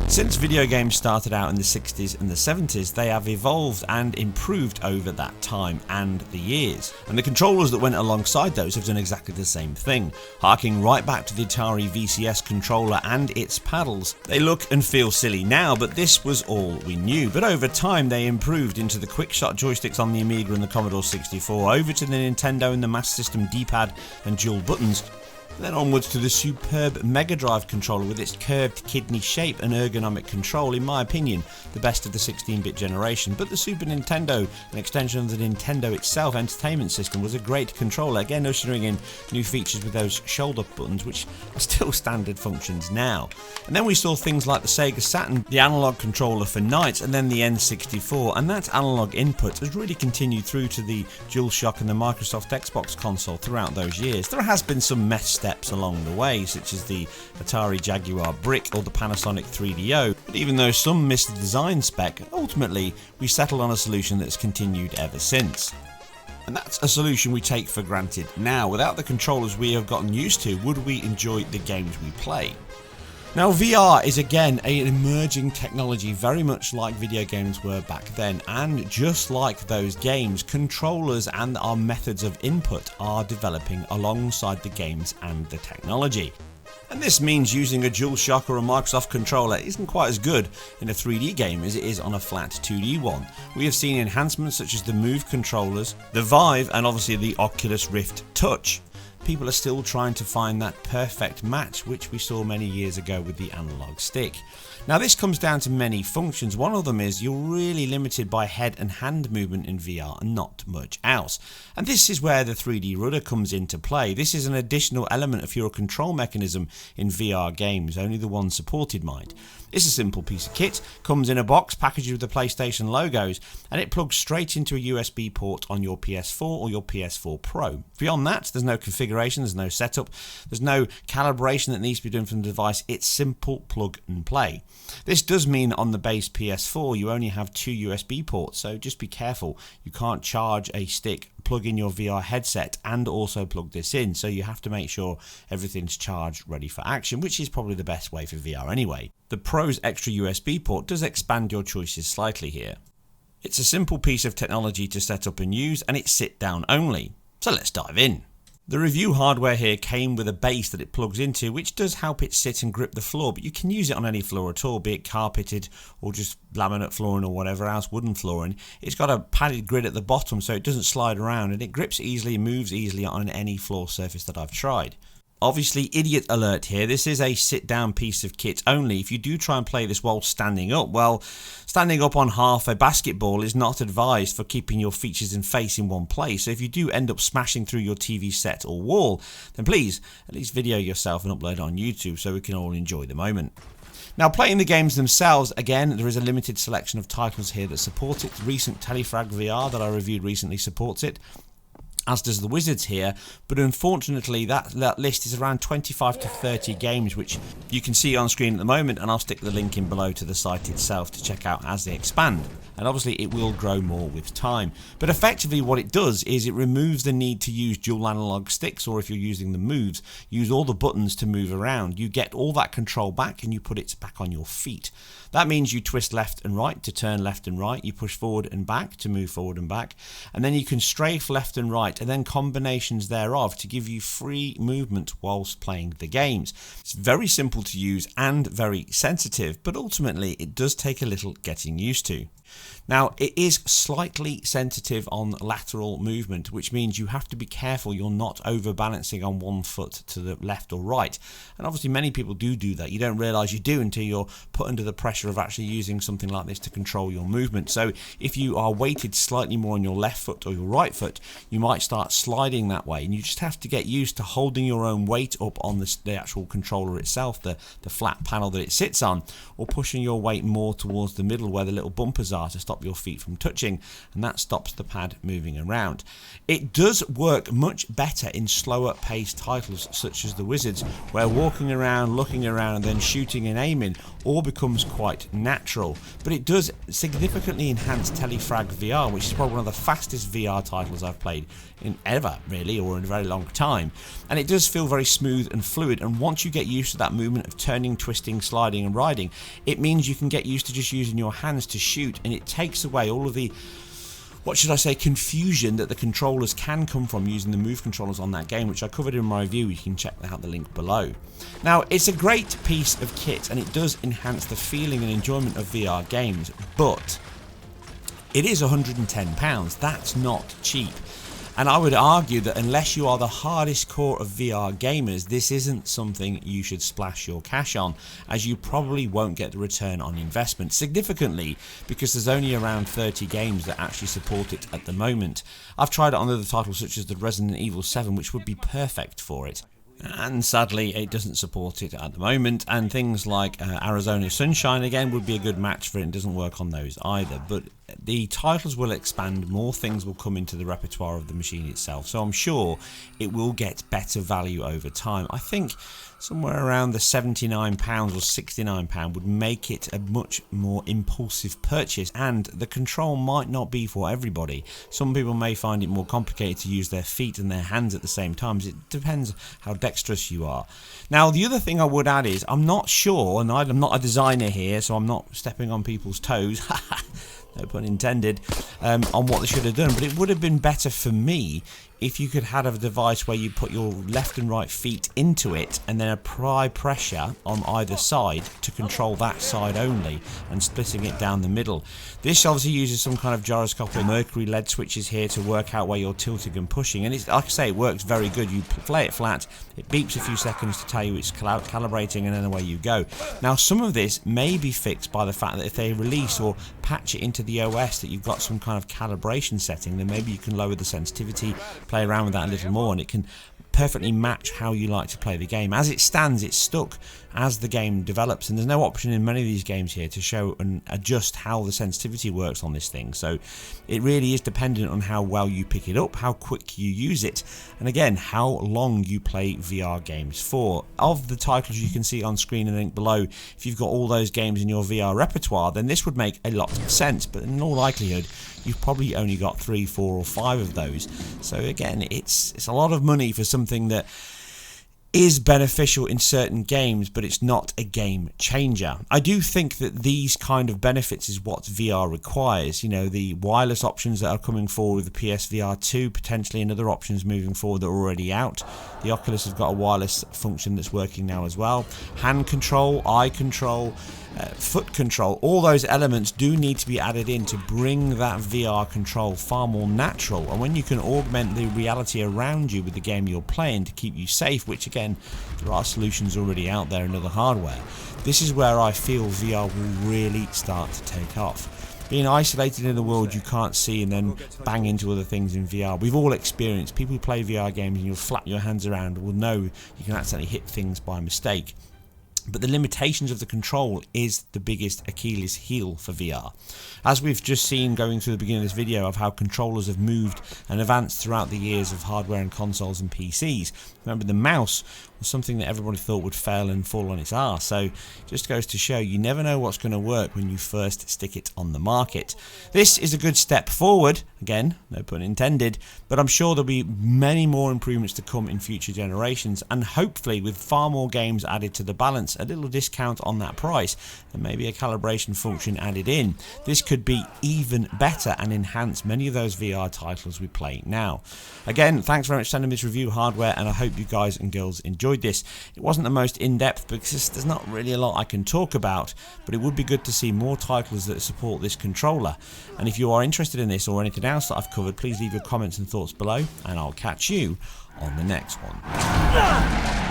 Since video games started out in the 60s and the 70s, they have evolved and improved over that time and the years. And the controllers that went alongside those have done exactly the same thing. Harking right back to the Atari VCS controller and its paddles, they look and feel silly now, but this was all we knew. But over time they improved into the quick-shot joysticks on the Amiga and the Commodore 64, over to the Nintendo and the Master System D-pad and dual buttons, then onwards to the superb Mega Drive controller with its curved kidney shape and ergonomic control, in my opinion the best of the 16-bit generation. But the Super Nintendo, an extension of the Nintendo itself entertainment system, was a great controller, again ushering in new features with those shoulder buttons which are still standard functions now. And then we saw things like the Sega Saturn, the analog controller for Knights, and then the N64, and that analog input has really continued through to the DualShock and the Microsoft Xbox console throughout those years. There has been some mess steps along the way, such as the Atari Jaguar Brick or the Panasonic 3DO, but even though some missed the design spec, ultimately we settled on a solution that's continued ever since. And that's a solution we take for granted now. Without the controllers we have gotten used to, would we enjoy the games we play? Now VR is again an emerging technology, very much like video games were back then, and just like those games, controllers and our methods of input are developing alongside the games and the technology. And this means using a DualShock or a Microsoft controller isn't quite as good in a 3D game as it is on a flat 2D one. We have seen enhancements such as the Move controllers, the Vive, and obviously the Oculus Rift Touch. People are still trying to find that perfect match, which we saw many years ago with the analog stick. Now this comes down to many functions. One of them is you're really limited by head and hand movement in VR and not much else. And this is where the 3D Rudder comes into play. This is an additional element of your control mechanism in VR games, only the one supported mind. It's a simple piece of kit, comes in a box packaged with the PlayStation logos, and it plugs straight into a USB port on your PS4 or your PS4 Pro. Beyond that, there's no configuration, there's no setup, there's no calibration that needs to be done from the device. It's simple plug and play. This does mean on the base PS4 you only have 2 USB ports, so just be careful. You can't charge a stick, plug in your VR headset and also plug this in, so you have to make sure everything's charged, ready for action, which is probably the best way for VR anyway. The Pro's extra USB port does expand your choices slightly here. It's a simple piece of technology to set up and use, and it's sit down only. So let's dive in. The review hardware here came with a base that it plugs into, which does help it sit and grip the floor, but you can use it on any floor at all, be it carpeted or just laminate flooring or whatever else, wooden flooring. It's got a padded grid at the bottom so it doesn't slide around, and it grips easily and moves easily on any floor surface that I've tried. Obviously, idiot alert here, this is a sit down piece of kit only. If you do try and play this while standing up, well, standing up on half a basketball is not advised for keeping your features and face in one place. So if you do end up smashing through your TV set or wall, then please at least video yourself and upload it on YouTube so we can all enjoy the moment. Now, playing the games themselves, again, there is a limited selection of titles here that support it. The recent Telefrag VR that I reviewed recently supports it, as does the Wizards here, but unfortunately that list is around 25 to 30 games, which you can see on screen at the moment, and I'll stick the link in below to the site itself to check out as they expand. And obviously it will grow more with time. But effectively what it does is it removes the need to use dual analog sticks, or if you're using the moves, use all the buttons to move around. You get all that control back and you put it back on your feet. That means you twist left and right to turn left and right, you push forward and back to move forward and back, and then you can strafe left and right, and then combinations thereof to give you free movement whilst playing the games. It's very simple to use and very sensitive, but ultimately it does take a little getting used to. Now, it is slightly sensitive on lateral movement, which means you have to be careful you're not overbalancing on one foot to the left or right. And obviously many people do that. You don't realise you do until you're put under the pressure of actually using something like this to control your movement. So if you are weighted slightly more on your left foot or your right foot, you might start sliding that way, and you just have to get used to holding your own weight up on the actual controller itself, the flat panel that it sits on, or pushing your weight more towards the middle where the little bumpers are to stop your feet from touching, and that stops the pad moving around. It does work much better in slower paced titles such as the Wizards, where walking around, looking around, and then shooting and aiming all becomes quite natural. But it does significantly enhance Telefrag VR, which is probably one of the fastest VR titles I've played in ever, really, or in a very long time. And it does feel very smooth and fluid, and once you get used to that movement of turning, twisting, sliding and riding, it means you can get used to just using your hands to shoot, and it takes away all of the, what should I say, confusion that the controllers can come from using the move controllers on that game, which I covered in my review. You can check out the link below. Now, it's a great piece of kit, and it does enhance the feeling and enjoyment of VR games, but it is £110. That's not cheap. And I would argue that unless you are the hardest core of VR gamers, this isn't something you should splash your cash on, as you probably won't get the return on investment significantly, because there's only around 30 games that actually support it at the moment. I've tried it on other titles such as the Resident Evil 7, which would be perfect for it. And sadly it doesn't support it at the moment, and things like Arizona Sunshine again would be a good match for it, and doesn't work on those either. But the titles will expand, more things will come into the repertoire of the machine itself, so I'm sure it will get better value over time. I think somewhere around the £79 or £69 would make it a much more impulsive purchase, and the control might not be for everybody. Some people may find it more complicated to use their feet and their hands at the same time. It depends how dexterous you are. Now, the other thing I would add is, I'm not sure, and I'm not a designer here, so I'm not stepping on people's toes, no pun intended, on what they should have done, but it would have been better for me if you could have a device where you put your left and right feet into it and then apply pressure on either side to control that side only, and splitting it down the middle. This obviously uses some kind of gyroscopic mercury LED switches here to work out where you're tilting and pushing, and it's, like I say, it works very good. You play it flat, it beeps a few seconds to tell you it's calibrating, and then away you go. Now, some of this may be fixed by the fact that if they release or patch it into the OS that you've got some kind of calibration setting, then maybe you can lower the sensitivity, play around with that a little more, and it can perfectly match how you like to play the game. As it stands, it's stuck as the game develops, and there's no option in many of these games here to show and adjust how the sensitivity works on this thing. So it really is dependent on how well you pick it up, how quick you use it, and again, how long you play VR games for. Of the titles you can see on screen and link below, if you've got all those games in your VR repertoire, then this would make a lot of sense, but in all likelihood you've probably only got 3, 4 or 5 of those. So again, it's a lot of money for something that is beneficial in certain games, but it's not a game changer. I do think that these kind of benefits is what VR requires. You know, the wireless options that are coming forward with the PSVR 2, potentially, and other options moving forward that are already out. The Oculus has got a wireless function that's working now as well. Hand control, eye control, foot control, all those elements do need to be added in to bring that VR control far more natural. And when you can augment the reality around you with the game you're playing to keep you safe, which again, there are solutions already out there in other hardware, this is where I feel VR will really start to take off. Being isolated in the world you can't see and then bang into other things in VR. We've all experienced, people who play VR games and you'll flap your hands around will know you can accidentally hit things by mistake. But the limitations of the control is the biggest Achilles heel for VR. As we've just seen going through the beginning of this video of how controllers have moved and advanced throughout the years of hardware and consoles and PCs. Remember, the mouse was something that everybody thought would fail and fall on its arse. So it just goes to show you never know what's going to work when you first stick it on the market. This is a good step forward, again, no pun intended, but I'm sure there'll be many more improvements to come in future generations, and hopefully with far more games added to the balance a little discount on that price and maybe a calibration function added in, this could be even better and enhance many of those VR titles we play now. Again, thanks very much for sending me this review hardware, and I hope you guys and girls enjoyed this. It wasn't the most in-depth because there's not really a lot I can talk about, but it would be good to see more titles that support this controller. And if you are interested in this or anything else that I've covered, please leave your comments and thoughts below, and I'll catch you on the next one.